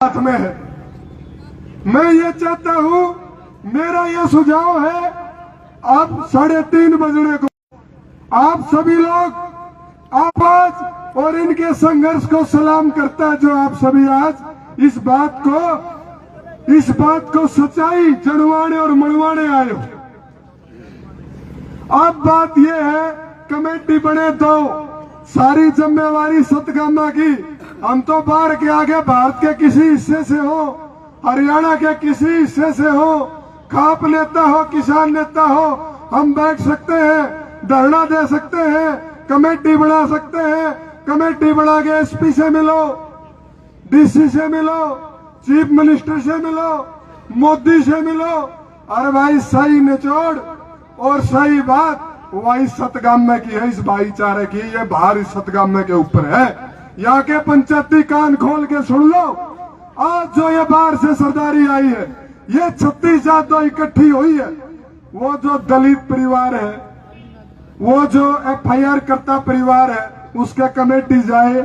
हाथ में है। मैं ये चाहता हूं, मेरा ये सुझाव है, अब 3:30 बजने को आप सभी लोग आवाज और इनके संघर्ष को सलाम करता है, जो आप सभी आज इस बात को सच्चाई जनवाने और मनवाने आए हो। अब बात यह है, कमेटी बने तो सारी जिम्मेवारी सतगामा की। हम तो बाहर के आगे भारत के किसी हिस्से से हो, हरियाणा के किसी हिस्से से हो, खाप नेता हो, किसान नेता हो, हम बैठ सकते हैं, धरना दे सकते हैं, कमेटी बना सकते हैं। कमेटी बना के एसपी से मिलो, डीसी से मिलो, चीफ मिनिस्टर से मिलो, मोदी से मिलो। अरे भाई सही निचोड़ और सही बात वही सतगामे की है, इस भाईचारे की। ये बाहर इस सतगामे के ऊपर है। यहाँ के पंचायती कान खोल के सुन लो। आज जो ये बाहर से सरदारी आई है, ये 36 जात जो इकट्ठी हुई है, वो जो दलित परिवार है, वो जो FIR करता परिवार है, उसके कमेटी जाए,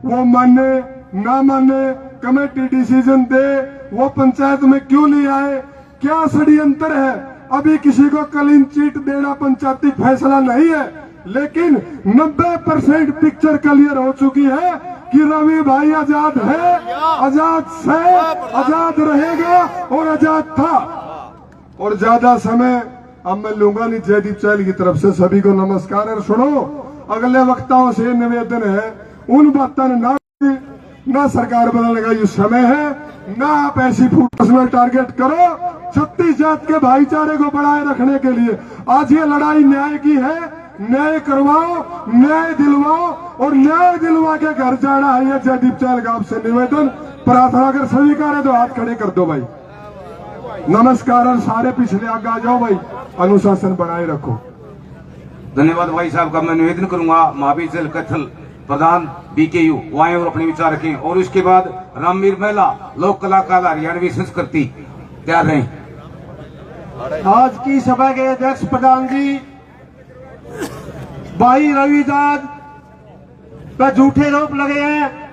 वो माने ना माने, कमेटी डिसीजन दे, वो पंचायत में क्यों नहीं आए, क्या षड्यंत्र है। अभी किसी को क्लीन चिट देना पंचायती फैसला नहीं है, लेकिन 90% पिक्चर क्लियर हो चुकी है कि रवि भाई आजाद है, आजाद से आजाद रहेगा और आजाद था। और ज्यादा समय अब मैं लूंगा नहीं। जयदीप चहल की तरफ से सभी को नमस्कार। और सुनो, अगले वक्ताओं से निवेदन है, उन बातों ना सरकार बदलने का ये समय है, ना आप ऐसी पर्सनल टारगेट करो। 36 जात के भाईचारे को बढ़ाए रखने के लिए आज ये लड़ाई न्याय की है। न्याय करवाओ, न्याय दिलवाओ और न्याय दिलवा के घर जाना है। ये जयदीप चहल का आपसे निवेदन, प्रार्थना। अगर स्वीकार है तो हाथ खड़े कर दो भाई। नमस्कार। और सारे पिछले आगे आ जाओ भाई, अनुशासन बनाए रखो। धन्यवाद भाई साहब का। मैं निवेदन करूंगा महावीर जल कथल प्रधान BKU वहां और अपने विचार रखें। और इसके बाद रामवीर महिला लोक कलाकार हरियाणवी संस्कृति तैयार रहें। आज की सभा के अध्यक्ष प्रधान जी, भाई रवि आजाद पर झूठे आरोप लगे हैं।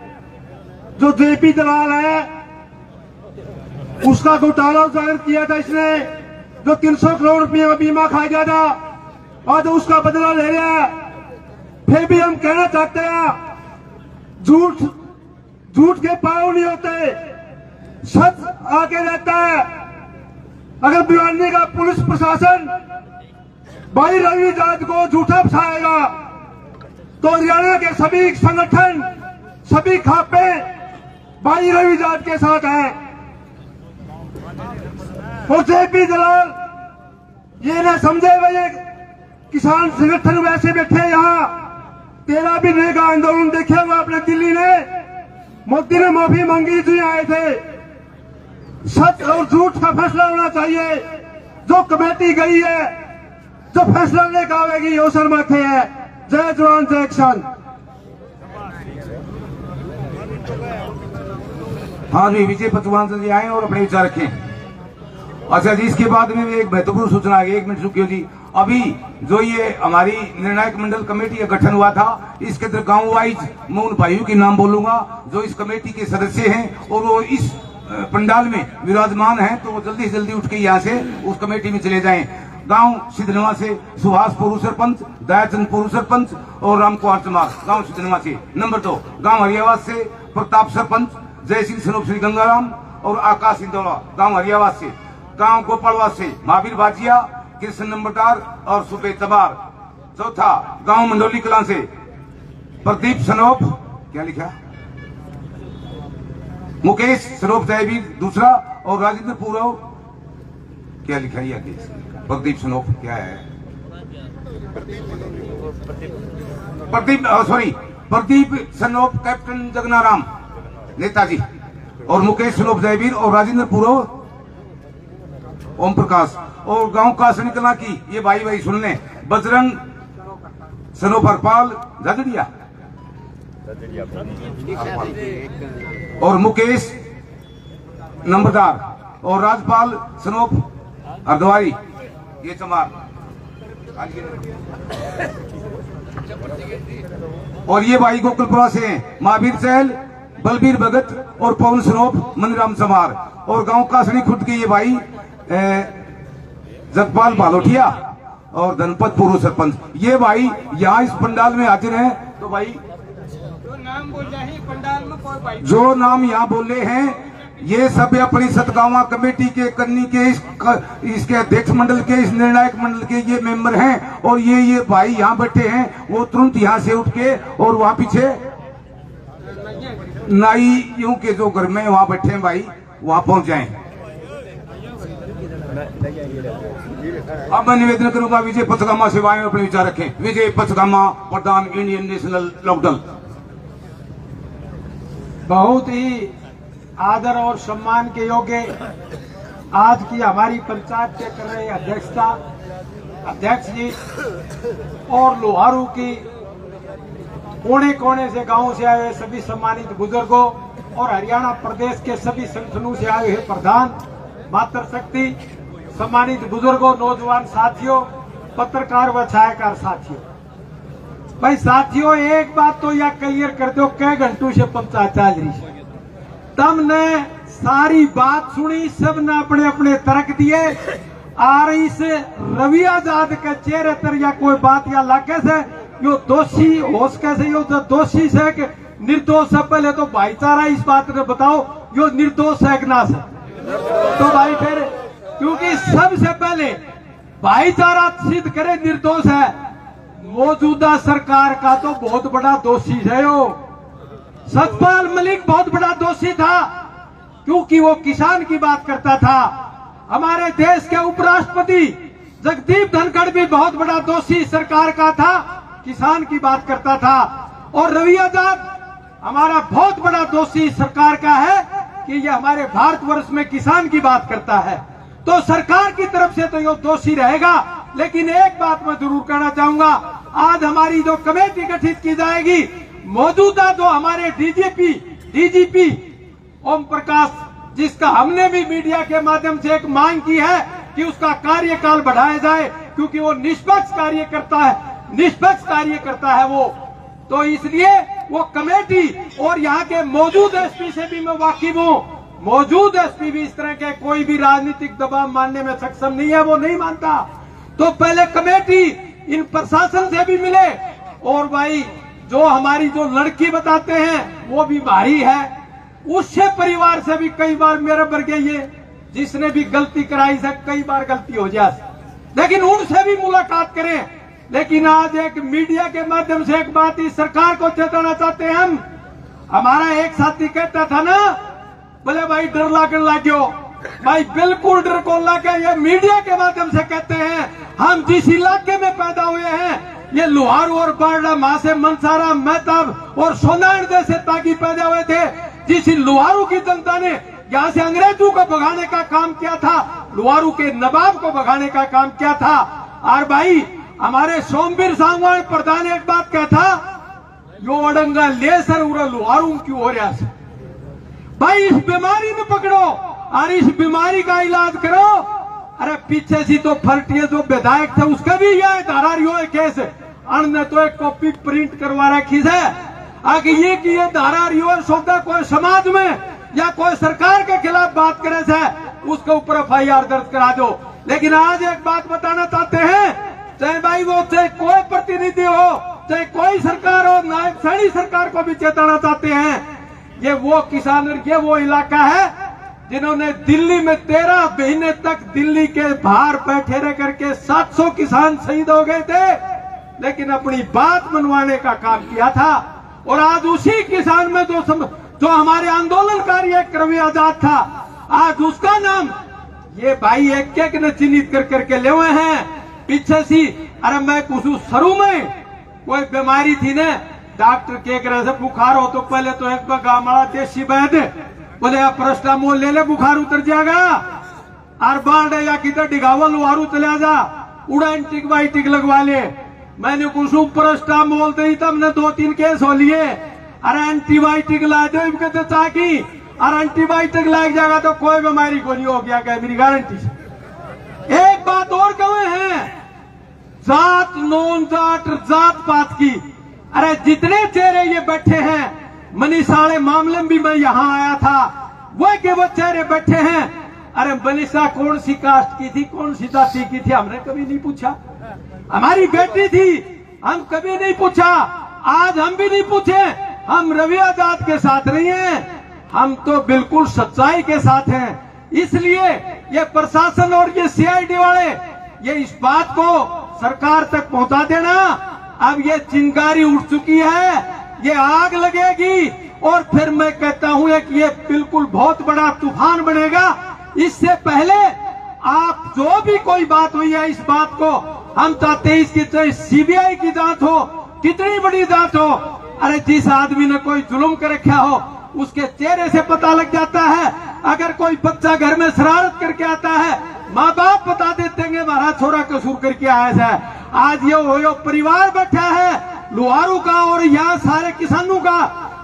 जो JP दलाल है, उसका घोटाला उजागर किया था इसने, जो 300 करोड़ रुपये का बीमा खा गया था, आज उसका बदला ले रहा है। फिर भी हम कहना चाहते हैं, झूठ के पाँव नहीं होते, सच आगे रहता है। अगर भिवानी का पुलिस प्रशासन भाई रवि आजाद को झूठा फंसाएगा, तो हरियाणा के सभी संगठन, सभी खापे भाई रवि आजाद के साथ हैं। और JP दलाल ये ना समझे भाई किसान संगठन वैसे बैठे यहाँ। 13 महीने का आंदोलन देखे हुआ आपने दिल्ली ने, मोदी ने माफी मांगी जो आए थे। सच और झूठ का फैसला होना चाहिए। जो कमेटी गई है, जो फैसला लेकर आवेगी, वो सर माथे है। जय जवान जय किसान। हाँ जी, विजय पचवान जी आए और अपने विचार रखें। अच्छा जी, इसके बाद में एक महत्वपूर्ण सूचना है। 1 मिनट रुकियो जी। अभी जो ये हमारी निर्णायक मंडल कमेटी का गठन हुआ था, इसके अंदर गांव वाइज मैं उन भाइयों के नाम बोलूंगा जो इस कमेटी के सदस्य हैं और वो इस पंडाल में विराजमान हैं, तो वो जल्दी से जल्दी उठ के यहाँ से उस कमेटी में चले जाएं। गांव सिद्धनवा से सुभाष पुरु सरपंच, दयाचंद पुरु सरपंच और राम कुमार चमार गांव सिद्धनवा से। नंबर 2 गांव हरियावास से प्रताप सरपंच, जय सिंह सनोप श्री गंगाराम और आकाश इंदौला गांव हरियावास से। गांव गोपालवास से महावीर भाजिया, कृष्ण नंबरदार और सुबे तबार। चौथा गांव मंडोली कलां से प्रदीप सनोप, क्या लिखा, मुकेश सनोप जयवीर दूसरा और राजेंद्र पूरव, क्या लिखा है आगे, प्रदीप सनोप क्या है, प्रदीप सनोप कैप्टन जगनाराम नेताजी और मुकेश सनोप जयवीर और राजेंद्र पूरव ओम प्रकाश। और गांव कासनी कला की ये भाई सुन लें, बजरंग सनोप हरपाल झगड़िया और मुकेश नंबरदार और राजपाल सनोप अर्धवारी ये चमार। और ये भाई गोकुलपुरा से हैं, महावीर चहल बलबीर भगत और पवन सरोप मनराम समार, और गांव कासनी खुद के ये भाई जगपाल बालोटिया और धनपत पूर्व सरपंच। ये भाई यहाँ इस पंडाल में हाजिर हैं। तो भाई जो नाम बोल रहे हैं पंडाल में, कोई भाई जो नाम यहाँ बोले हैं ये सब अपनी सतगावा कमेटी के करनी के इसके अध्यक्ष मंडल के, इस निर्णायक मंडल के ये मेंबर हैं। और ये भाई यहाँ बैठे हैं, वो तुरंत यहाँ से उठ के और वहाँ पीछे नाइयों के जो घर में वहाँ बैठे हैं भाई, वहाँ पहुंच जाएं। अब मैं निवेदन करूंगा विजय पचगामा सेवाएं में अपने विचार रखें। विजय पचगामा, प्रधान, इंडियन नेशनल लोकदल। बहुत ही आदर और सम्मान के योग्य आज की हमारी पंचायत के कर रहे अध्यक्ष जी और लोहारू की कोने कोने से गांव से आए हुए सभी सम्मानित बुजुर्गों और हरियाणा प्रदेश के सभी संगठनों से आए हुए प्रधान, मातृशक्ति, सम्मानित बुजुर्गों, नौजवान साथियों, पत्रकार व छायाकार साथियों। भाई साथियों, एक बात तो यह क्लियर कर दो, कई घंटों से पंचायत चल रही है, तुमने सारी बात सुनी, सब ने अपने अपने तर्क दिए। और इस रवि आजाद के चेहरे पर या कोई बात या लाके से यो दोषी हो कैसे, यो दोषी से कि निर्दोष है, पहले तो भाईचारा इस बात ने बताओ यो निर्दोष है कि ना से। तो भाई फिर क्योंकि सबसे पहले भाईचारा सिद्ध करे निर्दोष है, मौजूदा सरकार का तो बहुत बड़ा दोषी है यो। सतपाल मलिक बहुत बड़ा दोषी था क्योंकि वो किसान की बात करता था। हमारे देश के उपराष्ट्रपति जगदीप धनखड़ भी बहुत बड़ा दोषी सरकार का था, किसान की बात करता था। और रवि आजाद हमारा बहुत बड़ा दोषी सरकार का है कि ये हमारे भारतवर्ष में किसान की बात करता है। तो सरकार की तरफ से तो ये दोषी रहेगा। लेकिन एक बात मैं जरूर कहना चाहूंगा, आज हमारी जो कमेटी गठित की जाएगी, मौजूदा जो हमारे डीजीपी ओम प्रकाश, जिसका हमने भी मीडिया के माध्यम से एक मांग की है कि उसका कार्यकाल बढ़ाया जाए क्योंकि वो निष्पक्ष कार्य करता है वो। तो इसलिए वो कमेटी और यहाँ के मौजूद एसपी से भी मैं वाकिफ हूँ। मौजूद एसपी भी इस तरह के कोई भी राजनीतिक दबाव मानने में सक्षम नहीं है, वो नहीं मानता। तो पहले कमेटी इन प्रशासन से भी मिले। और भाई जो हमारी जो लड़की बताते हैं वो भी भारी है, उससे परिवार से भी कई बार मेरे वर्ग ये जिसने भी गलती कराई से कई बार गलती हो जाए, लेकिन उनसे भी मुलाकात करें। लेकिन आज एक मीडिया के माध्यम से एक बात इस सरकार को चेताना चाहते हैं हम। हमारा एक साथी कहता था ना, बोले भाई डर लागने लाग्यो, भाई बिल्कुल डर को लाके ये मीडिया के माध्यम से कहते हैं। हम जिस इलाके में पैदा हुए हैं, ये लोहारू और बारडा, मां से मनसारा, मेहताब और सोनार जैसे ताकि पैदा हुए थे। जिस लोहारू की जनता ने यहाँ से अंग्रेजों को भगाने का काम किया था, लोहारू के नवाब को भगाने का काम किया था। और भाई हमारे सोमवीर सांगवान प्रधान एक बात कहता, यो अड़ंगा ले सर उरा लोहारू क्यों हो रहा है। भाई इस बीमारी में पकड़ो और इस बीमारी का इलाज करो। अरे पीछे से तो फर्टिया जो विधायक थे उसका भी यह धारारियो केस, ने तो एक कॉपी प्रिंट करवा रखी है आगे ये कि ये धारारियो सौदा कोई समाज में या कोई सरकार के खिलाफ बात करे से उसके ऊपर FIR दर्ज करा दो। लेकिन आज एक बात बताना चाहते हैं, चाहे भाई वो चाहे कोई प्रतिनिधि हो, चाहे कोई सरकार हो, नायब सैनी सरकार को भी चेताना चाहते हैं, ये वो किसान, ये वो इलाका है जिन्होंने दिल्ली में 13 महीने तक दिल्ली के बाहर बैठे रह करके 700 किसान शहीद हो गए थे, लेकिन अपनी बात मनवाने का काम किया था। और आज उसी किसान में जो हमारे आंदोलनकारी एक रवि आजाद था, आज उसका नाम ये भाई एक एक ने चिन्हित कर करके ले हुए हैं पीछे सी। अरे मैं पूछू शुरू में कोई बीमारी थी ना, डॉक्टर के तरह से बुखार हो तो पहले तो एक गामड़ा देसी वैद्य बोले आप पैरास्टामोल ले ले बुखार उतर जाएगा, और बाढ़ या किधर डिगावल लोहारू चला जा, उड़ा एंटीबायोटिक लगवा ले। मैंने कुछ पैरास्टामोल दे तमने 2-3 केस हो लिए, अरे एंटीबायोटिक ला दो इनके चाकी, और एंटीबायोटिक लाग जाएगा तो कोई बीमारी को नहीं हो गया, क्या मेरी गारंटी से। एक बात और कहे हैं, जात नॉन जाट पात की, अरे जितने चेहरे ये बैठे हैं मनीषा वाले मामले में भी मैं यहाँ आया था, वो के वो चेहरे बैठे हैं। अरे मनीषा कौन सी कास्ट की थी, कौन सी जाति की थी, हमने कभी नहीं पूछा। हमारी बेटी थी, हम कभी नहीं पूछा, आज हम भी नहीं पूछे। हम रवि आजाद के साथ नहीं हैं, हम तो बिल्कुल सच्चाई के साथ हैं। इसलिए ये प्रशासन और ये सीआईडी वाले ये इस बात को सरकार तक पहुंचा देना। अब ये चिंगारी उठ चुकी है, ये आग लगेगी और फिर मैं कहता हूं कि ये बिल्कुल बहुत बड़ा तूफान बनेगा। इससे पहले आप जो भी कोई बात हुई है, इस बात को हम चाहते हैं इसकी चाहे सीबीआई की जांच हो, कितनी बड़ी जांच हो। अरे जिस आदमी ने कोई जुल्म कर रखा हो उसके चेहरे से पता लग जाता है। अगर कोई बच्चा घर में शरारत करके आता है, माँ बाप बता देते हैं हमारा छोरा कसूर करके आया है। आज ये परिवार बैठा है लुहारू का और यहाँ सारे किसानों का,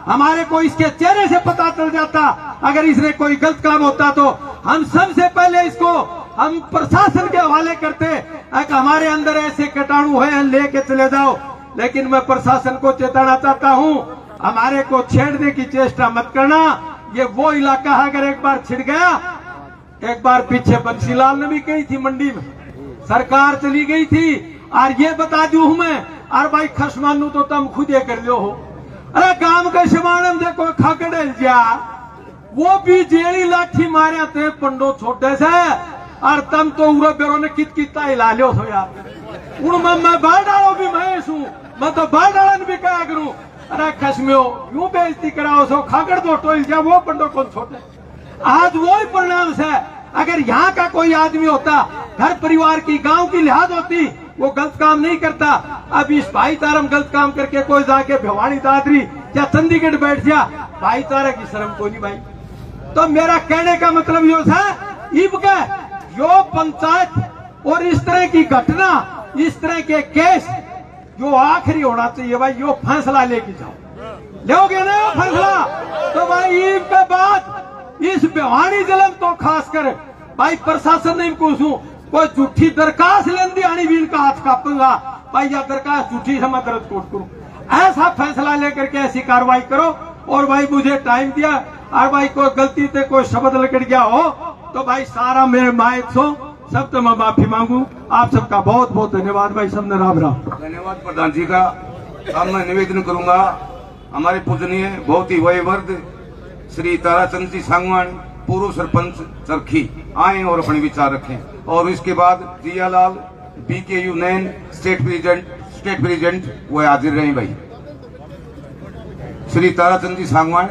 हमारे को इसके चेहरे से पता चल जाता। अगर इसने कोई गलत काम होता तो हम सबसे पहले इसको हम प्रशासन के हवाले करते। हमारे अंदर ऐसे कीटाणु हैं, लेके चले जाओ। लेकिन मैं प्रशासन को चेताना चाहता हूं, हमारे को छेड़ने की चेष्टा मत करना। ये वो इलाका है, अगर एक बार छिड़ गया, एक बार पीछे बंसीलाल ने भी कही थी मंडी में, सरकार चली गई थी। और ये बता दू हूं मैं, और भाई खसमानू तो तुम खुद ये कर लो हो। अरे काम के समान देखो खाकड़े जा, वो भी जेड़ी लाठी मारे थे पंडो छोटे से, और तुम तो उरा बेरो ने कित हिला लो हो यार। उन मैं बाहर डालो भी मैं हूं, मैं तो बाहर डालन भी क्या करूं। अरे खसम्यो यूं बेइज्जती कराओ सो, खाकड़ दो टोल जा, वो पंडो कौन छोटे। आज वो ही परिणाम से, अगर यहाँ का कोई आदमी होता, घर परिवार की गांव की लिहाज होती, वो गलत काम नहीं करता। अब इस भाईचारा गलत काम करके कोई जाके भिवाड़ी दादरी या चंडीगढ़ बैठ जा, भाईचारा की शर्म को नहीं भाई। तो मेरा कहने का मतलब यो है, इब का यो पंचायत और इस तरह की घटना, इस तरह के केस जो आखिरी होना चाहिए भाई, यो फैसला लेके जाओ। लोगे ना फैसला तो भाई ईद के बाद इस भिवाड़ी जिले में तो खासकर भाई प्रशासन ने पूछूं, कोई झूठी दरखास्त लेंदी आनी भी इनका हाथ कापूंगा भाई, या दरखास्त झूठी से मैं दर्ज कोर्ट करूं। ऐसा फैसला लेकर के ऐसी कार्रवाई करो। और भाई मुझे टाइम दिया, और भाई कोई गलती से कोई शब्द लकड़ गया हो तो भाई सारा मेरे माइक सो सब तो मैं माफी मांगू। आप सबका बहुत बहुत धन्यवाद भाई, सबने राम राम। धन्यवाद प्रधान जी का। अब मैं निवेदन करूंगा हमारे पूजनीय बहुत ही वयवर्ध श्री ताराचंद जी सांगवान, पूर्व सरपंच चरखी, आए और अपने विचार रखें। और इसके बाद जियालाल BKU नैन स्टेट प्रेसिडेंट वो हाजिर रहे भाई। श्री ताराचंद जी सांगवान।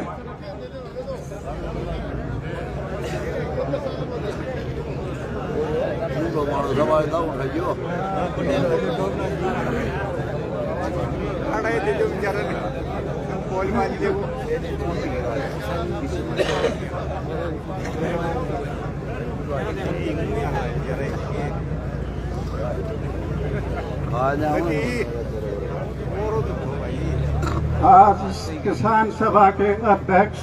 आज इस किसान सभा के अध्यक्ष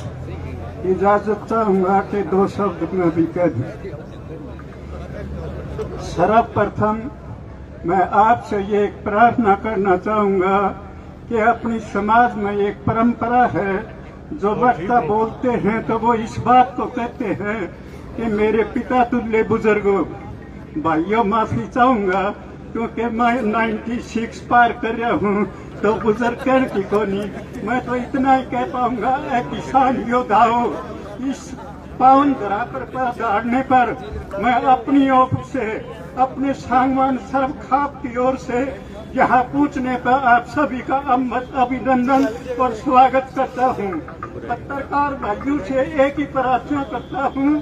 इजाजत चाहूंगा कि 2 शब्द में भी कह दूं। सर्वप्रथम मैं आपसे ये एक प्रार्थना करना चाहूंगा कि अपनी समाज में एक परंपरा है, जो वक्ता बोलते हैं तो वो इस बात को कहते हैं कि मेरे पिता तुल्य बुजुर्गों। भाइयों माफी चाहूंगा क्योंकि मैं 96 पार कर रहा हूँ, तो बुजुर्ग कर की को नहीं। मैं तो इतना ही कह पाऊंगा, किसान योद्धाओं, इस पावन धरा पर पधारने पर मैं अपनी ओर से, अपने सांगवान सर्व खाप की ओर से यहाँ पूछने पर आप सभी का अभिनंदन और स्वागत करता हूँ। पत्रकार भाइयों से एक ही प्रार्थना करता हूँ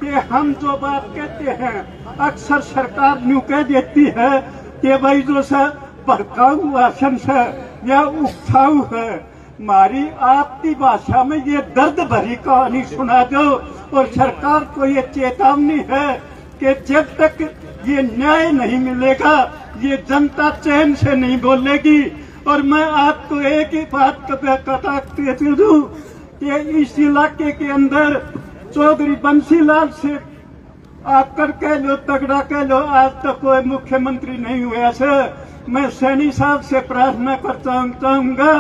कि हम जो बात कहते हैं, अक्सर सरकार यूँ कह देती है कि भाई जो सा भड़काऊ भाषण से या उकसाऊ है। हमारी आपकी भाषा में ये दर्द भरी कहानी सुना दो। और सरकार को ये चेतावनी है कि जब तक ये न्याय नहीं मिलेगा, ये जनता चैन से नहीं बोलेगी। और मैं आपको एक ही बात कहती हूँ कि इस इलाके के अंदर चौधरी बंसीलाल से आकर कह लो, तगड़ा कह लो, आज तक कोई मुख्यमंत्री नहीं हुआ। से मैं सैनी साहब से प्रार्थना करता चाहूंगा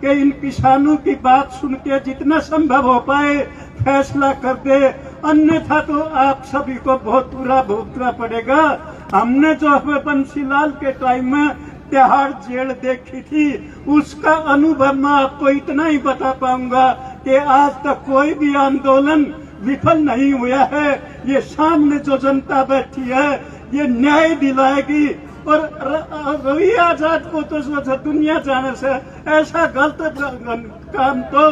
कि इन किसानों की बात सुन के जितना संभव हो पाए फैसला कर दे, अन्यथा तो आप सभी को बहुत बुरा भुगतना पड़ेगा। हमने जो बंसीलाल के टाइम में तिहाड़ जेल देखी थी, उसका अनुभव मैं आपको इतना ही बता पाऊंगा कि आज तक कोई भी आंदोलन विफल नहीं हुआ है। ये सामने जो जनता बैठी है ये न्याय दिलाएगी। और रवि आजाद को तो दुनिया जाने से ऐसा गलत काम तो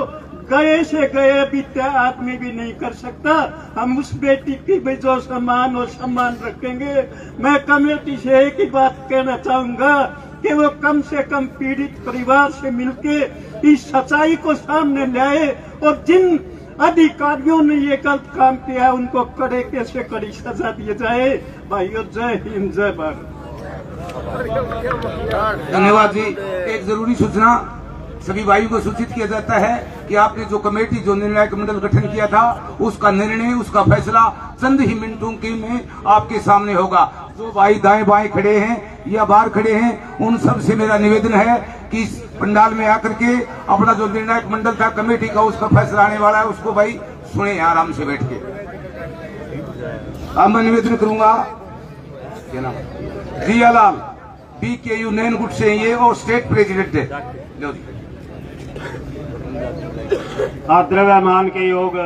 गए से गए बीते आदमी भी नहीं कर सकता। हम उस बेटी की भी जो सम्मान और सम्मान रखेंगे। मैं कमेटी से एक ही बात कहना चाहूंगा कि वो कम से कम पीड़ित परिवार से मिलके इस सच्चाई को सामने लाए और जिन अधिकारियों ने ये गलत काम किया है उनको कड़े से कड़ी सजा दी जाए। भाइयों, जय हिंद, जय भारत। धन्यवाद जी। एक जरूरी सूचना सभी भाइयों को सूचित किया जाता है कि आपने जो कमेटी, जो निर्णायक मंडल गठन किया था, उसका निर्णय, उसका फैसला चंद ही मिनटों के में आपके सामने होगा। जो भाई दाएं बाएं खड़े हैं या बाहर खड़े हैं, उन सब से मेरा निवेदन है कि इस पंडाल में आकर के अपना जो निर्णायक मंडल था कमेटी का, उसका फैसला आने वाला है, उसको भाई सुने आराम से बैठ के। अब मैं निवेदन करूंगा, क्या नाम, जियालाल PKU नैनगुट से ये और स्टेट प्रेसिडेंट है। लो जी। द्रव्यमान के योग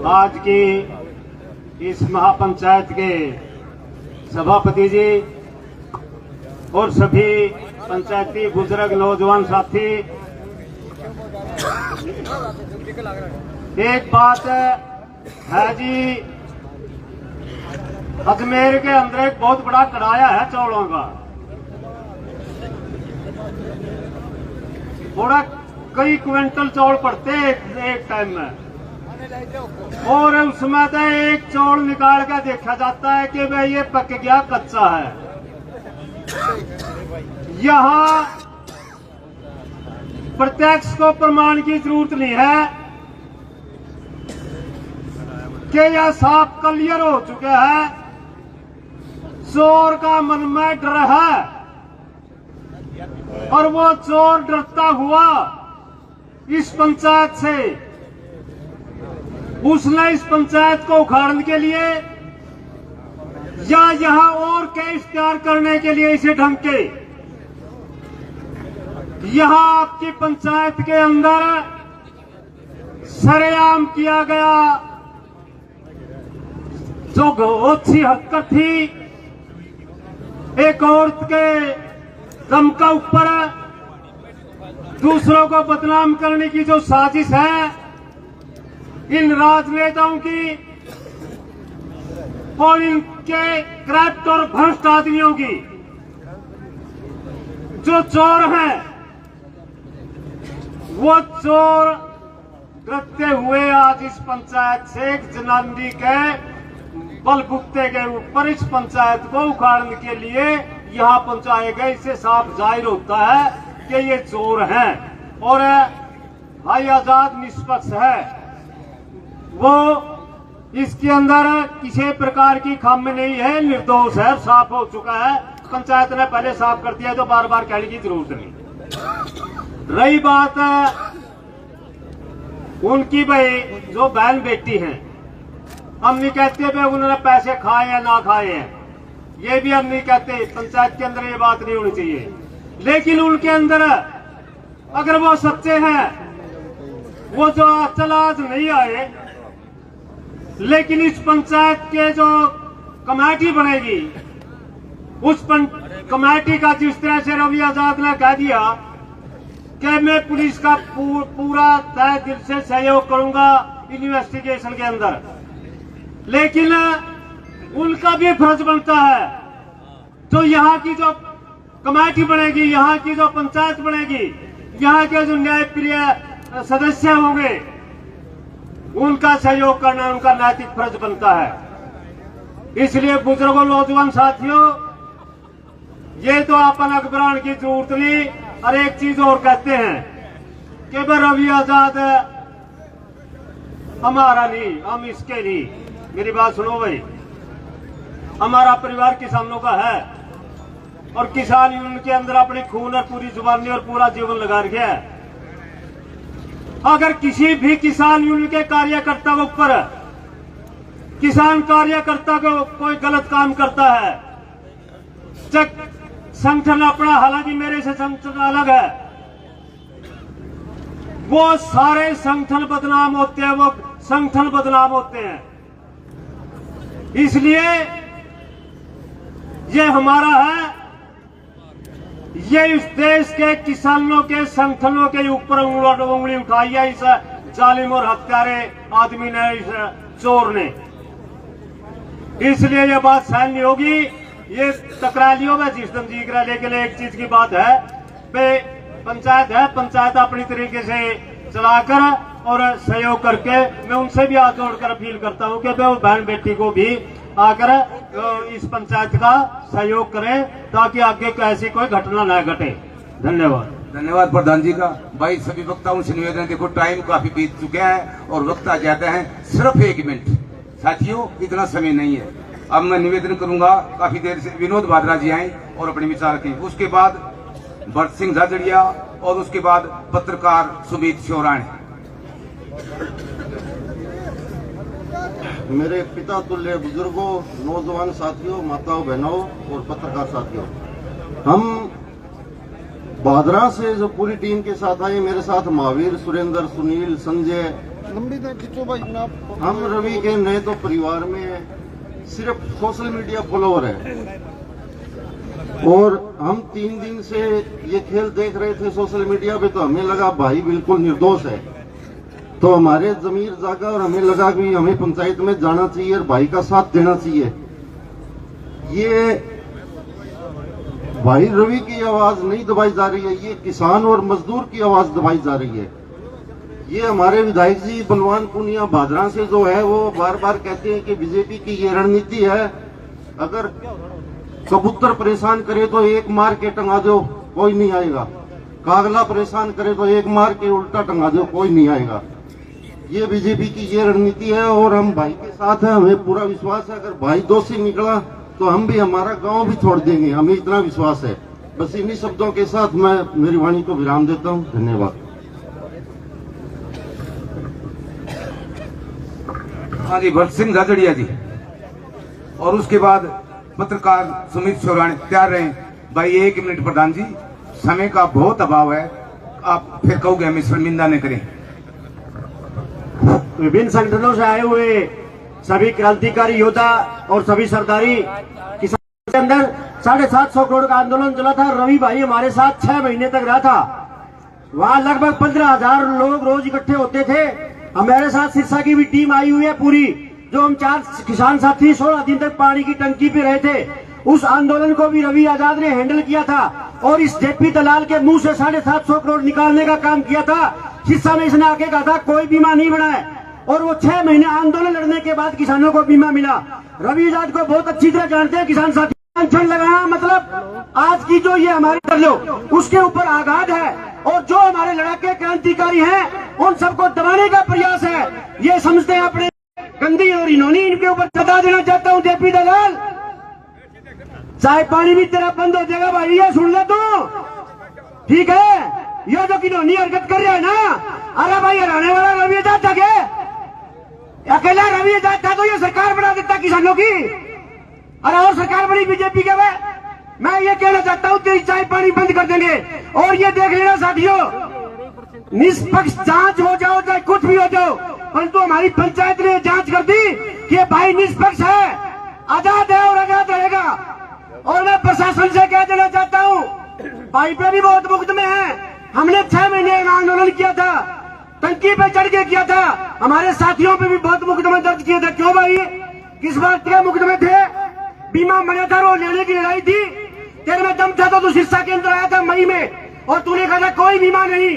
आज की इस महापंचायत के सभापति जी और सभी पंचायती बुजुर्ग नौजवान साथी, एक बात है जी, अजमेर के अंदर एक बहुत बड़ा कड़ाया है चावलों का। थोड़ा कई क्विंटल चावल पड़ते एक टाइम में, और उसमें तो एक चावल निकाल कर देखा जाता है कि भाई ये पक गया, कच्चा है। यहाँ प्रत्यक्ष को प्रमाण की जरूरत नहीं है कि यह साफ क्लियर हो चुका है। चोर का मन में डर है और वो चोर डरता हुआ इस पंचायत से, उसने इस पंचायत को उखाड़ने के लिए या यहां और केस तैयार करने के लिए इसे ढंग के यहां आपकी पंचायत के अंदर सरेआम किया गया जो अच्छी हरकत थी, एक औरत के दम का ऊपर दूसरों को बदनाम करने की जो साजिश है इन राजनेताओं की और इनके करप्ट और भ्रष्ट आदमियों की, जो चोर हैं वो चोर करते हुए आज इस पंचायत से एक जनानी के बलबुकते के ऊपर इस पंचायत को उखाड़ने के लिए यहाँ पहुंचाए गए। इससे साफ जाहिर होता है कि ये चोर हैं और भाई आजाद निष्पक्ष है। वो इसके अंदर किसी प्रकार की खामी नहीं है, निर्दोष है, साफ हो चुका है। पंचायत ने पहले साफ कर दिया तो बार बार कहने की जरूरत नहीं। रही बात उनकी भाई जो बहन बेटी हैं, हम नहीं कहते भाई उन्होंने पैसे खाए या ना खाए हैं, ये भी हम नहीं कहते। पंचायत के अंदर ये बात नहीं होनी चाहिए, लेकिन उनके अंदर अगर वो सच्चे हैं, वो जो चल आज नहीं आए, लेकिन इस पंचायत के जो कमेटी बनेगी उस कमेटी का जिस तरह से रवि आजाद ने कह दिया कि मैं पुलिस का पूरा तय दिल से सहयोग करूंगा इन्वेस्टिगेशन के अंदर, लेकिन उनका भी फर्ज बनता है तो यहाँ की जो कमेटी बनेगी, यहाँ की जो पंचायत बनेगी, यहाँ के जो न्यायप्रिय सदस्य होंगे, उनका सहयोग करना उनका नैतिक फर्ज बनता है। इसलिए बुजुर्गों, नौजवान साथियों, ये तो अपन अखबरान की जरूरत नहीं। और एक चीज और कहते हैं कि भाई रवि आजाद हमारा नहीं, हम इसके नहीं। मेरी बात सुनो भाई, हमारा परिवार किसानों का है, और किसान यूनियन के अंदर अपनी खून और पूरी जुबानी और पूरा जीवन लगा रखा है। अगर किसी भी किसान यूनियन के कार्यकर्ता के ऊपर किसान कार्यकर्ता को कोई गलत काम करता है, संगठन अपना, हालांकि मेरे से संगठन अलग है, वो सारे संगठन बदनाम होते हैं, वो संगठन बदनाम होते हैं। इसलिए ये हमारा है, ये इस देश के किसानों के संगठनों के ऊपर उंगली उठाई है इस जालिम और हत्यारे आदमी ने, इस चोर ने। इसलिए ये बात सहन नहीं होगी। ये टकरालियों में जिस दिन जीत रहा, लेकिन एक चीज की बात है, पंचायत है, पंचायत अपनी तरीके से चलाकर और सहयोग करके, मैं उनसे भी हाथ जोड़कर अपील करता हूं कि वो बहन बेटी को भी आकर इस पंचायत का सहयोग करें, ताकि आगे ऐसी कोई घटना न घटे। धन्यवाद। धन्यवाद प्रधान जी का। भाई सभी वक्ताओं से निवेदन, देखो टाइम काफी बीत चुके हैं और वक्ता जाते हैं, सिर्फ 1 मिनट साथियों, इतना समय नहीं है। अब मैं निवेदन करूंगा, काफी देर से विनोद भादरा जी आए और अपने विचार रखें, उसके बाद भरत सिंह झाझड़िया और उसके बाद पत्रकार सुमित शोराणी। मेरे पिता तुल्य बुजुर्गों, नौजवान साथियों, माताओं बहनों और पत्रकार साथियों, हम भादरा से जो पूरी टीम के साथ आए, मेरे साथ महावीर, सुरेंद्र, सुनील, संजय, हम रवि के नए तो परिवार में सिर्फ सोशल मीडिया फॉलोवर है और हम 3 दिन से ये खेल देख रहे थे सोशल मीडिया पे, तो हमें लगा भाई बिल्कुल निर्दोष है, तो हमारे जमीर जागा और हमें लगा कि हमें पंचायत में जाना चाहिए और भाई का साथ देना चाहिए। ये भाई रवि की आवाज नहीं दबाई जा रही है, ये किसान और मजदूर की आवाज दबाई जा रही है। ये हमारे विधायक जी बलवान पुनिया भादरा से जो है, वो बार बार कहते हैं कि बीजेपी की ये रणनीति है, अगर कबूतर परेशान करे तो एक मार के टंगा दो, कोई नहीं आएगा, कागला परेशान करे तो एक मार के उल्टा टंगा दो, कोई नहीं आएगा। ये बीजेपी की ये रणनीति है और हम भाई के साथ हैं, हमें पूरा विश्वास है, अगर भाई दोषी निकला तो हम भी हमारा गांव भी छोड़ देंगे, हमें इतना विश्वास है। बस इन्हीं शब्दों के साथ मैं मेरी वाणी को विराम देता हूं। धन्यवाद। हाँ जी, भरत सिंह झाझड़िया जी और उसके बाद पत्रकार सुमित शोराणी। तैयार रहे भाई। 1 मिनट प्रधान जी, समय का बहुत अभाव है, आप फिर कहोगे हमें शर्मिंदा न करें। विभिन्न संगठनों से आए हुए सभी क्रांतिकारी योद्धा और सभी सरदारी किसान के अंदर 750 करोड़ का आंदोलन चला था। रवि भाई हमारे साथ 6 महीने तक रहा था। वहां लगभग 15,000 लोग रोज इकट्ठे होते थे। हमारे साथ सिरसा की भी टीम आई हुई है पूरी, जो हम 4 किसान साथी 16 दिन तक पानी की टंकी पे रहे थे। उस आंदोलन को भी रवि आजाद ने हैंडल किया था और इस जेपी दलाल के मुंह से 750 करोड़ निकालने का काम किया था। सिरसा में इसने आके कहा था कोई बीमा नहीं बनाए, और वो 6 महीने आंदोलन लड़ने के बाद किसानों को बीमा मिला। रवि आजाद को बहुत अच्छी तरह जानते हैं किसान साथी। छड़ लगाना मतलब आज की जो ये हमारी कर लो उसके ऊपर आघात है, और जो हमारे लड़ाके क्रांतिकारी हैं उन सबको दबाने का प्रयास है। ये समझते हैं अपने गंदी और इन्होंने इनके ऊपर बता देना चाहता हूँ जेपी दलाल, चाय पानी भी तेरा बंद हो जाएगा भाई, ये सुन ले तू, ठीक है। ये जो किन्होंने हरकत कर रहा है ना, अरे भाई हराने वाला रवि आजाद था क्या? अकेला रवि आजाद था तो ये सरकार बना देता किसानों की। अरे और सरकार बनी बीजेपी के में, मैं ये कहना चाहता हूँ तेरी चाय पानी बंद कर देंगे। और ये देख लेना साथियों, निष्पक्ष जांच हो जाओ चाहे कुछ भी हो जाओ, परंतु हमारी पंचायत ने जांच कर दी कि ये भाई निष्पक्ष है, आजाद है और आजाद रहेगा। और मैं प्रशासन से कह देना चाहता हूँ, भाई पे भी बहुत मुकदमे हैं। हमने 6 महीने आंदोलन किया था, टंकी पे चढ़ के किया था, हमारे साथियों पे भी बहुत मुकदमे दर्ज किए थे। क्यों भाई, किस बात के मुकदमे थे? बीमा मना था, वो लेने की लड़ाई थी। तेरे में दम था तो तू सिरसा के अंदर आया था मई में और तूने कहा था कोई बीमा नहीं,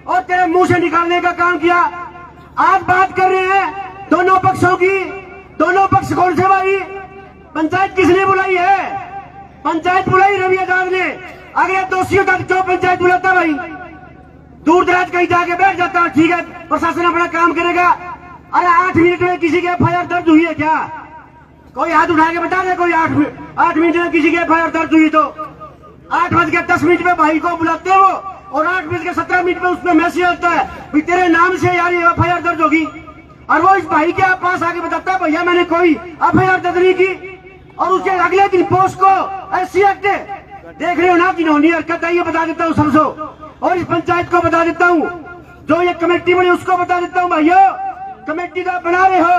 और तेरे मुंह से निकालने का काम किया। आज बात कर रहे हैं दोनों पक्षों की। दोनों पक्ष कौन से भाई? पंचायत किसने बुलाई है? पंचायत बुलाई रवि आजाद ने। अगर दोषियों तक क्यों पंचायत बुलाता भाई? दूर दराज कहीं जाके बैठ जाता, ठीक है प्रशासन अपना काम करेगा। अरे 8 मिनट में किसी की FIR दर्ज हुई है क्या? कोई हाथ उठा के बता दे, कोई 8 मिनट में किसी की FIR दर्ज हुई तो 8:10 में भाई को बुलाते हो और 8:17 में उसमें मैसेज आता है भाई तेरे नाम से यार ये FIR दर्ज होगी, और वो इस भाई के पास आके बताता है भैया मैंने कोई FIR दर्ज नहीं की, और उसके अगले दिन पोस्ट को SC एक्ट देख रहे हो ना जिन्होंने हरकत है, ये बता देता हूँ सबको, और इस पंचायत को बता देता हूँ, जो ये कमेटी बनी उसको बता देता हूँ भाइयों, कमेटी तो बना रहे हो,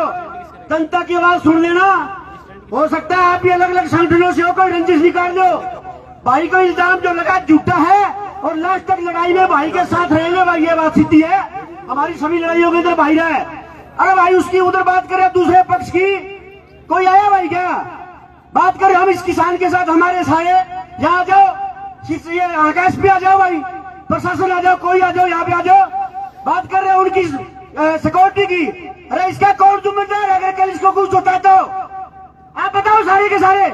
जनता की आवाज सुन लेना। हो सकता है आप भी अलग अलग संगठनों से हो, कोई रंजिश निकाल दो, भाई को इल्जाम जो लगा झूठा है, और लास्ट तक लड़ाई में भाई के साथ रहेंगे भाई, ये बात सीधी है, हमारी सभी लड़ाइयों के अंदर भाई रहे। अरे भाई उसकी उधर बात करें दूसरे पक्ष की, कोई आया भाई क्या? बात करें हम इस किसान के साथ, हमारे सारे यहाँ आ जाओ, आकाश पे आ जाओ भाई, प्रशासन आ जाओ, कोई आ जाओ, यहाँ पे आ जाओ, बात कर रहे हैं उनकी सिक्योरिटी की। अरे इसका कौन जिम्मेदार है? अगर कल इसको कुछ होता है तो आप बताओ सारे के सारे,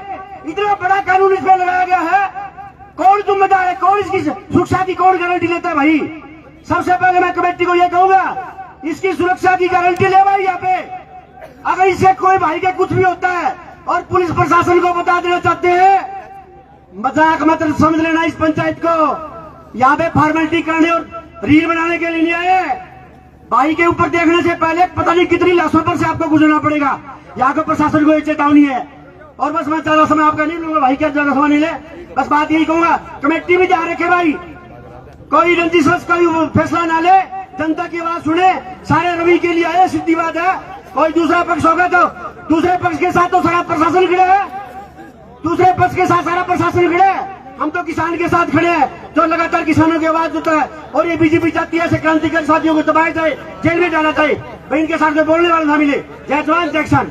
इतना बड़ा कानून इसमें लगाया गया है, कौन जिम्मेदार है? कौन इसकी सुरक्षा की कौन गारंटी लेता है भाई? सबसे पहले मैं कमेटी को यह कहूंगा इसकी सुरक्षा की गारंटी ले भाई यहाँ पे। अगर इससे कोई भाई का कुछ भी होता है और पुलिस प्रशासन को बता देना चाहते हैं, मजाक मत समझ लेना इस पंचायत को, यहाँ पे फॉर्मेलिटी करने और रील बनाने के लिए नहीं आए। भाई के ऊपर देखने से पहले पता नहीं कितनी लाशों पर से आपको गुजरना पड़ेगा, यहाँ को प्रशासन को ये चेतावनी है। और बस मैं ज्यादा समय आपका नहीं लूंगा भाई, क्या ज्यादा समय नहीं ले, बस बात यही कहूंगा कमेटी भी ध्यान रखे भाई, कोई रंजिश कोई फैसला ना ले, जनता की आवाज सुने, सारे रवि के लिए आए, सीधी बात है। कोई दूसरा पक्ष होगा तो दूसरे पक्ष के साथ तो सारा प्रशासन खड़े है, दूसरे पक्ष के साथ सारा प्रशासन खड़े है, हम तो किसान के साथ खड़े हैं जो लगातार किसानों की आवाज उठता है। और ये बीजेपी चाहती है ऐसे क्रांतिकारी साथियों को दबाया जाए, जेल में डाला जाए, भाई इनके साथ में बोलने वाला ना मिले। जय जवान जय किसान।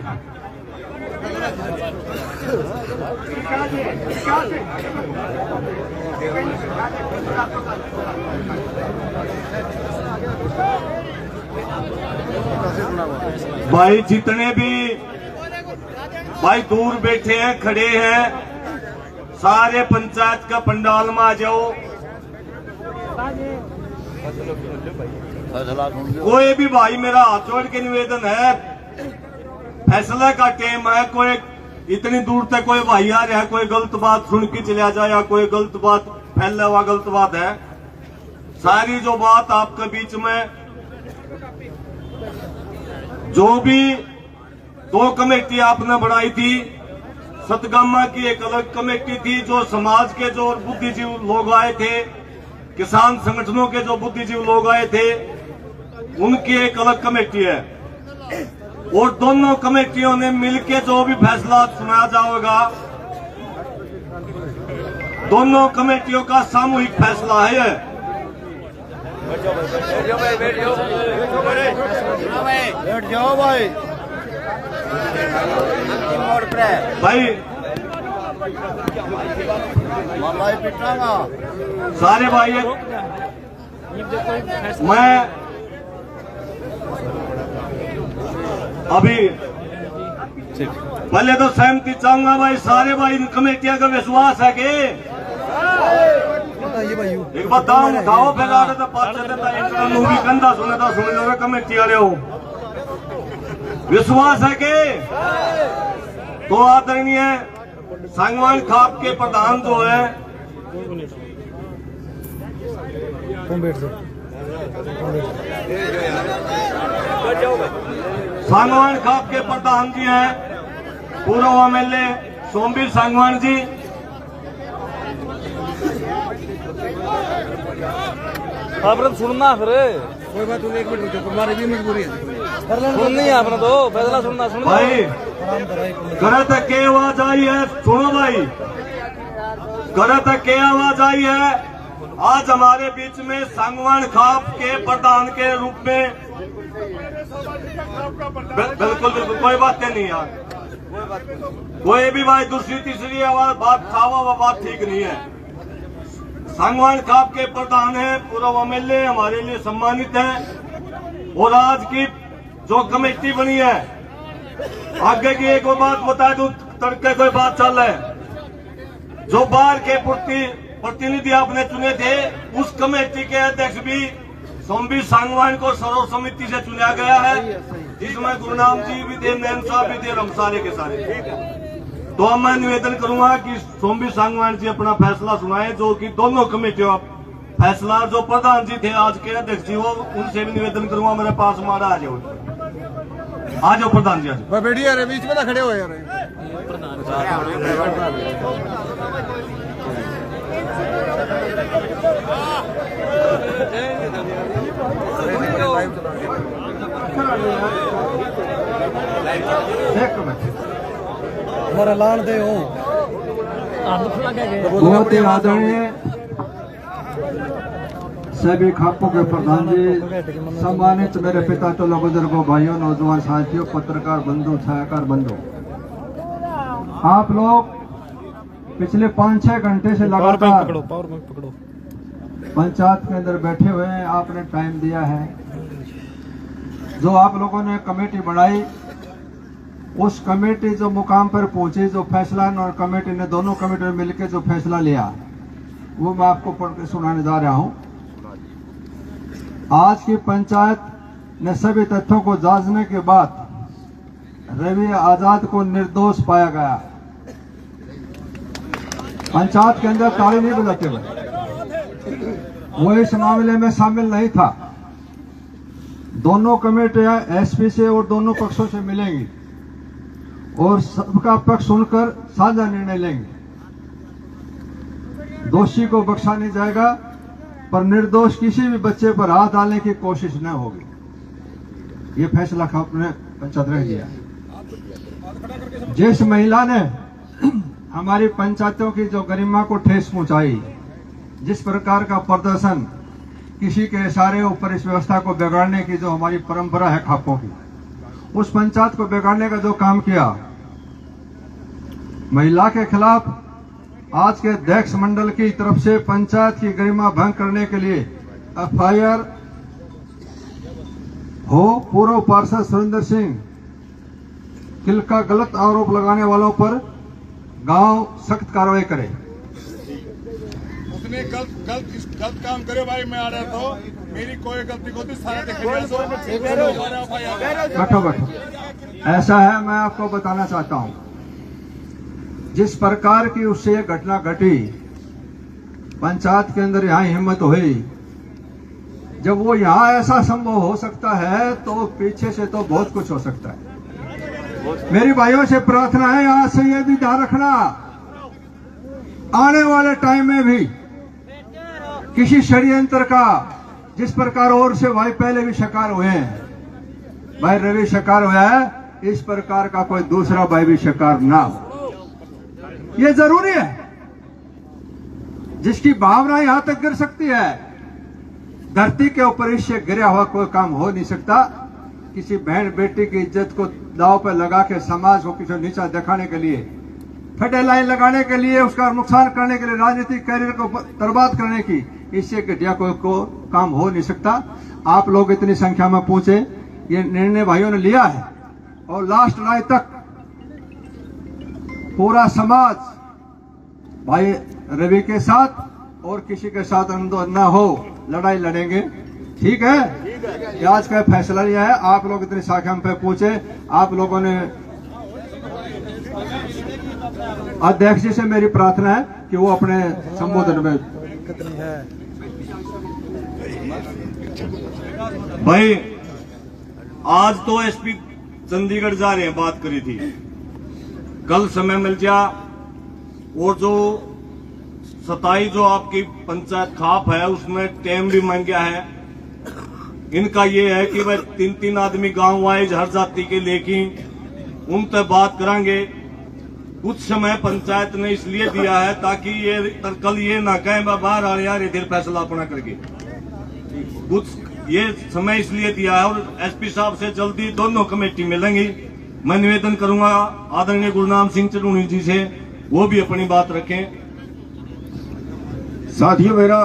भाई जितने भी भाई दूर बैठे हैं खड़े हैं, सारे पंचायत का पंडाल में आ जाओ। कोई भी भाई मेरा हाथ जोड़ के निवेदन है, फैसला का टाइम है, कोई इतनी दूर तक कोई भाई आ रहा है, कोई गलत बात सुन के चला जाए या कोई गलत बात फैला हुआ गलत बात है, सारी जो बात आपके बीच में जो भी 2 कमेटी आपने बढ़ाई थी, सतगामा की एक अलग कमेटी थी, जो समाज के जो बुद्धिजीवी लोग आए थे, किसान संगठनों के जो बुद्धिजीवी लोग आए थे, उनकी एक अलग कमेटी है, और दोनों कमेटियों ने मिलकर जो भी फैसला सुनाया जाएगा, दोनों कमेटियों का सामूहिक फैसला है। बैठ जाओ भाई, भाई सारे भाई मैं अभी पहले तो सहमति चाहूंगा भाई, सारे भाई इन कमेटियां का विश्वास है कि एक बार दाम उठाओ, फिर आगे तो पाँच भी कंधा सुने तो सुन लो कमेटी वाले हो, विश्वास है कि तो आदरणीय सांगवान खाप के प्रधान जो है सांगवान खाप के प्रधान जी हैं पूर्व MLA सोमवीर सांगवान जी, आपने सुनना फिर कोई बात नहीं, 1 मिनट तुम्हारी भी मजबूरी है, सुननी है आपने तो फैसला सुनना। सुन भाई गलत के आवाज आई है, सुनो भाई, गलत के आवाज आई है। आज हमारे बीच में सांगवान खाप के प्रधान के रूप में बिल्कुल कोई बात नहीं यार, कोई भी भाई दूसरी तीसरी आवाज बात खावा वो बात ठीक नहीं है। सांगवान खाप के प्रधान है, पूर्व MLA हमारे लिए सम्मानित है, और आज की जो कमेटी बनी है, आगे की एक और बात बता दूं, तड़के कोई बात चल रहा है, जो बाहर के प्रतिनिधि आपने चुने थे, उस कमेटी के अध्यक्ष भी सोमवीर सांगवान को सर्वसम्मति से चुना गया है, जिसमें गुरुनाम जी भी थे, नैन साहब भी थे, हम सारे के सारे। तो अब मैं निवेदन करूंगा कि सोमवीर सांगवान जी अपना फैसला सुनाए, जो कि दोनों कमेटियों फैसला, जो प्रधान जी थे आज के अध्यक्ष जी, वो उनसे भी निवेदन करूंगा मेरे पास मारा आ जाओ प्रधान जी। आज बैठिए यार, बीच में ना खड़े हो यार। हमारा लान दे हो बहुत ही आदरणीय सभी खापों के प्रधान जी, सम्मानित मेरे पिता, टोला बुजुर्गों, भाइयों, नौजवान साथियों, पत्रकार बंधु, छायाकार बंधु, आप लोग पिछले 5-6 घंटे से लगातार पंचायत के अंदर बैठे हुए हैं। आपने टाइम दिया है, जो आप लोगों ने कमेटी बनाई, उस कमेटी जो मुकाम पर पहुंची, जो फैसला और कमेटी ने, दोनों कमेटी ने मिलकर जो फैसला लिया, वो मैं आपको पढ़ के सुनाने जा रहा हूं। आज की पंचायत ने सभी तथ्यों को जांचने के बाद रवि आजाद को निर्दोष पाया गया। पंचायत के अंदर ताली नहीं बजाते हुए, वो इस मामले में शामिल नहीं था। दोनों कमेटियां एसपी से और दोनों पक्षों से मिलेंगी और सबका पक्ष सुनकर साझा निर्णय लेंगे। दोषी को बख्शा नहीं जाएगा, पर निर्दोष किसी भी बच्चे पर हाथ डालने की कोशिश न होगी। ये फैसला आपने पंचायत ने लिया। जिस महिला ने हमारी पंचायतों की जो गरिमा को ठेस पहुंचाई, जिस प्रकार का प्रदर्शन, किसी के इशारे ऊपर इस व्यवस्था को बिगाड़ने की जो हमारी परंपरा है खापों की, उस पंचायत को बिगाड़ने का जो काम किया, महिला के खिलाफ आज के अध्यक्ष मंडल की तरफ से पंचायत की गरिमा भंग करने के लिए एफआईआर हो। पूर्व पार्षद सुरेंद्र सिंह किल का गलत आरोप लगाने वालों पर गांव सख्त कार्रवाई करे। उसने गलत काम करे भाई, मैं आ रहा था, मेरी कोई गलती होती सारा बैठो बैठो। ऐसा है, मैं आपको बताना चाहता हूं, जिस प्रकार की उससे ये घटना घटी, पंचायत के अंदर यहाँ हिम्मत हुई, जब वो यहाँ ऐसा संभव हो सकता है तो पीछे से तो बहुत कुछ हो सकता है। मेरी भाइयों से प्रार्थना है, यहाँ से ये भी ध्यान रखना, आने वाले टाइम में भी किसी षड्यंत्र का, जिस प्रकार और से भाई पहले भी शिकार हुए हैं, भाई रवि शिकार हुआ है, इस प्रकार का कोई दूसरा भाई भी शिकार ना हो, ये जरूरी है। जिसकी भावना यहां तक गिर सकती है, धरती के ऊपर इससे गिरा हुआ कोई काम हो नहीं सकता। किसी बहन बेटी की इज्जत को दांव पर लगा के समाज को किसी नीचा दिखाने के लिए, फटे लाइन लगाने के लिए, उसका नुकसान करने के लिए, राजनीतिक कैरियर को बर्बाद करने की, इससे घटिया कोई काम हो नहीं सकता। आप लोग इतनी संख्या में पहुंचे, ये निर्णय भाइयों ने लिया है और लास्ट राय तक पूरा समाज भाई रवि के साथ और किसी के साथ अंदर न हो, लड़ाई लड़ेंगे। ठीक है, ये आज का फैसला लिया है। आप लोग इतनी संख्या में पहुंचे, आप लोगों ने, अध्यक्ष जी से मेरी प्रार्थना है कि वो अपने संबोधन में। भाई आज तो एसपी चंडीगढ़ जा रहे हैं, बात करी थी, कल समय मिल जा। और जो 27 जो आपकी पंचायत खाप है, उसमें टाइम भी मांग गया है। इनका ये है कि भाई 3-3 आदमी गांव वाइज हर जाति के लेके उनसे बात करांगे। कुछ समय पंचायत ने इसलिए दिया है ताकि ये कल ये ना कहें बाहर आ यार इधर फैसला अपना करके, कुछ ये समय इसलिए दिया है। और एसपी साहब से जल्दी दोनों कमेटी मिलेंगी। मैं निवेदन करूंगा आदरणीय गुरनाम सिंह चलूनी जी से, वो भी अपनी बात रखें। साथियों, मेरा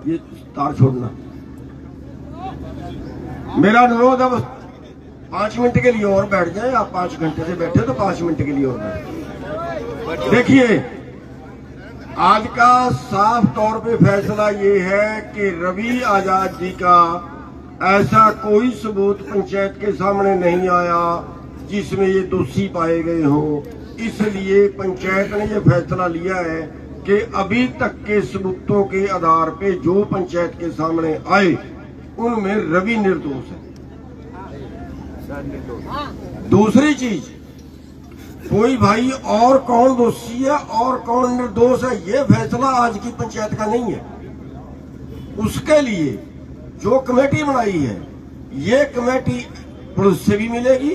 ये तार छोड़ना, मेरा अनुरोध, अब 5 मिनट के लिए और बैठ जाए। आप 5 घंटे से बैठे तो 5 मिनट के लिए और बैठे। देखिए, आज का साफ तौर पे फैसला ये है कि रवि आजाद जी का ऐसा कोई सबूत पंचायत के सामने नहीं आया जिसमें ये दोषी पाए गए हो। इसलिए पंचायत ने यह फैसला लिया है कि अभी तक के सबूतों के आधार पे जो पंचायत के सामने आए उनमें रवि निर्दोष है। दूसरी चीज, कोई भाई और कौन दोषी है और कौन निर्दोष है, ये फैसला आज की पंचायत का नहीं है। उसके लिए जो कमेटी बनाई है, ये कमेटी पुलिस से भी मिलेगी,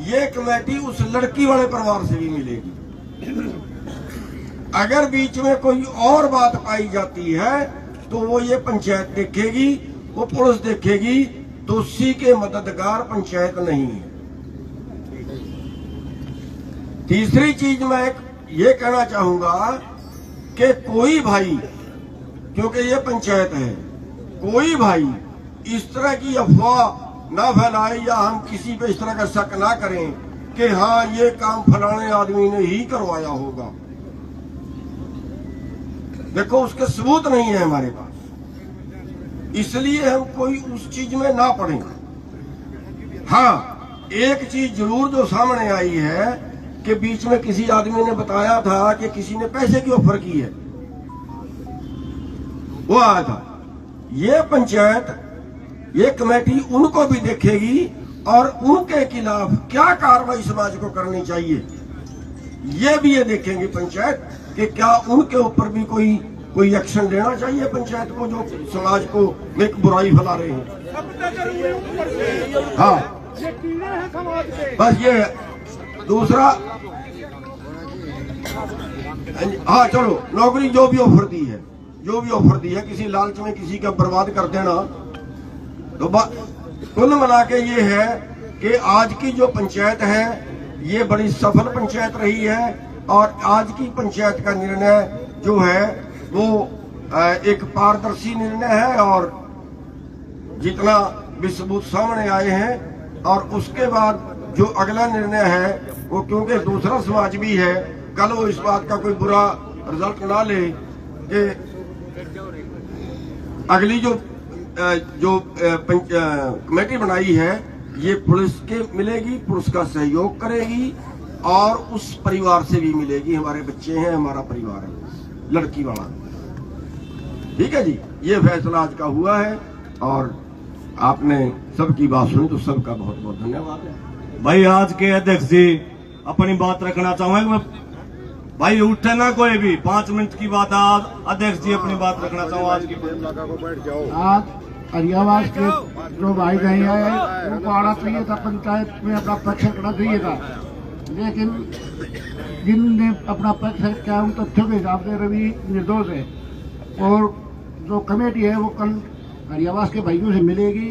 ये कमेटी उस लड़की वाले परिवार से भी मिलेगी। अगर बीच में कोई और बात पाई जाती है तो वो ये पंचायत देखेगी, वो पुलिस देखेगी, दोषी के मददगार पंचायत नहीं है। तीसरी चीज मैं ये कहना चाहूंगा कि कोई भाई, क्योंकि ये पंचायत है, कोई भाई इस तरह की अफवाह ना फैलाए या हम किसी पे इस तरह का शक ना करें कि हाँ ये काम फलाने आदमी ने ही करवाया होगा। देखो उसके सबूत नहीं है हमारे पास, इसलिए हम कोई उस चीज में ना पड़े। हाँ, एक चीज जरूर जो सामने आई है कि बीच में किसी आदमी ने बताया था कि किसी ने पैसे की ऑफर की है, वो आया था। ये पंचायत, ये कमेटी उनको भी देखेगी और उनके खिलाफ क्या कार्रवाई समाज को करनी चाहिए, ये भी ये देखेंगे पंचायत कि क्या उनके ऊपर भी कोई एक्शन लेना चाहिए पंचायत को, जो समाज को एक बुराई फैला रहे हैं। हाँ, बस ये दूसरा, हाँ चलो, नौकरी जो भी ऑफर दी है, किसी लालच में किसी का बर्बाद कर देना, तो कुल मिला के ये है कि आज की जो पंचायत है ये बड़ी सफल पंचायत रही है। और आज की पंचायत का निर्णय जो है वो एक पारदर्शी निर्णय है, और जितना भी सबूत सामने आए हैं, और उसके बाद जो अगला निर्णय है वो, क्योंकि दूसरा समाज भी है, कल वो इस बात का कोई बुरा रिजल्ट ना ले कि अगली जो कमेटी बनाई है ये पुलिस के मिलेगी, पुलिस का सहयोग करेगी और उस परिवार से भी मिलेगी। हमारे बच्चे हैं, हमारा परिवार है, लड़की वाला। ठीक है जी, ये फैसला आज का हुआ है और आपने सबकी बात सुनी, तो सबका बहुत बहुत धन्यवाद है। भाई आज के अध्यक्ष जी अपनी बात रखना चाहूंगा, भाई उठे ना कोई भी, 5 मिनट की बात। आज अध्यक्ष जी अपनी बात रखना चाहूँ आज की। आज हरियावास के जो भाई बहन आए उनको आना चाहिए था, पंचायत में अपना पक्ष रखना चाहिए था, लेकिन जिनने अपना पक्ष रखा उन तथ्यों के हिसाब से रवि निर्दोष है। और जो कमेटी है वो कल हरियावास के भाइयों से मिलेगी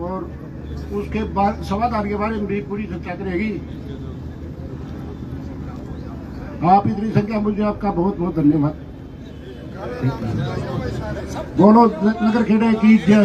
और उसके बाद समाधान के बारे में भी पूरी चर्चा करेगी। आप इतनी संख्या, मुझे आपका बहुत बहुत धन्यवाद। बोलो नगर खेड़े की जय।